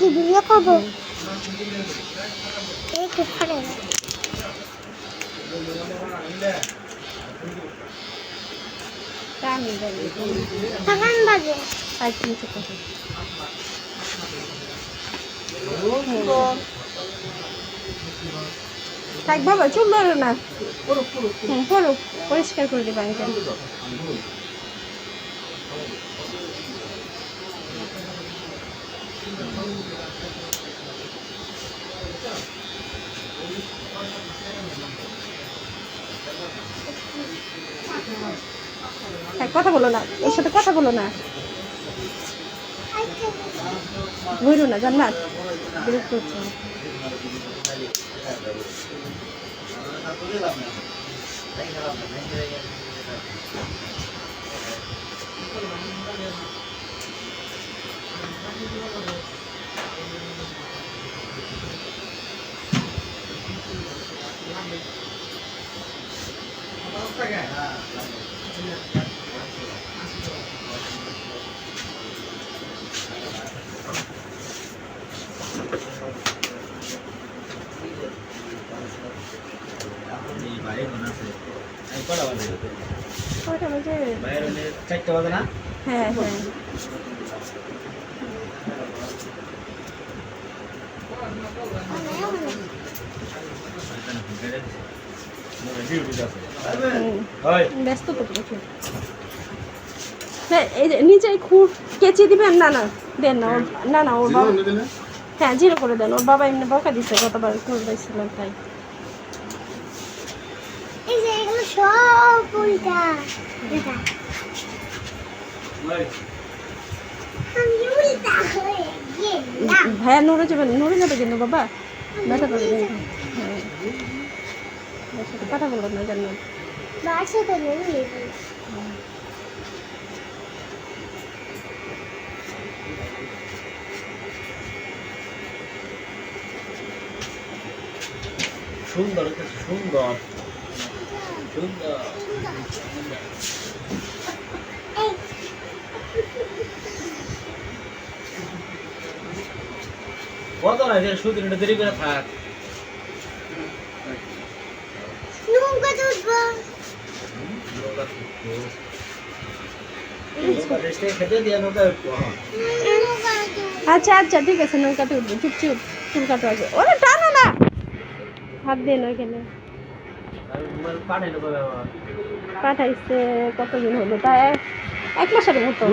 কি ভিডিও করব এই কি করে টানি বাজে তখন বাজে আর কিছু কথা থাক বাবা চুল ধরো না পড়ুক পরিষ্কার করে দেবে আঙ্কেল কথা বলো না ওর সাথে কথা বলো না ঘুরো না জান্নাত বিরক্ত হচ্ছে হ্যাঁ হ্যাঁ ব্যস্ত তো প্রচুর হ্যাঁ এই যে নিচে খুব কেচি দিবেন না না দেন না ওর না না ওর বাবা হ্যাঁ জিরো করে দেন ওর বাবা এমনি বকা দিচ্ছে গতবার করছিলাম তাই এই যে এগুলো সব উল্টা দেখা আমি উল্টা হয়ে গেলাম ভাইয়া নড়ে যাবে কিন্তু বাবা ব্যথা করে হ্যাঁ কথা বলো না জানো বাসাতে নেই সুন্দর সুন্দর সুন্দর কত না যে সুদিন দেরি করে থাক নৌকা তুলবো খেতে দিয়ে নৌকা আচ্ছা আচ্ছা ঠিক আছে নৌকাতে উঠবো চুপচুপ চুল কাটো আগে ওরে টানো না হাত দিয়ে না ওইখানে পাঠাইছে কতদিন হলো তা 1 মাসের মতো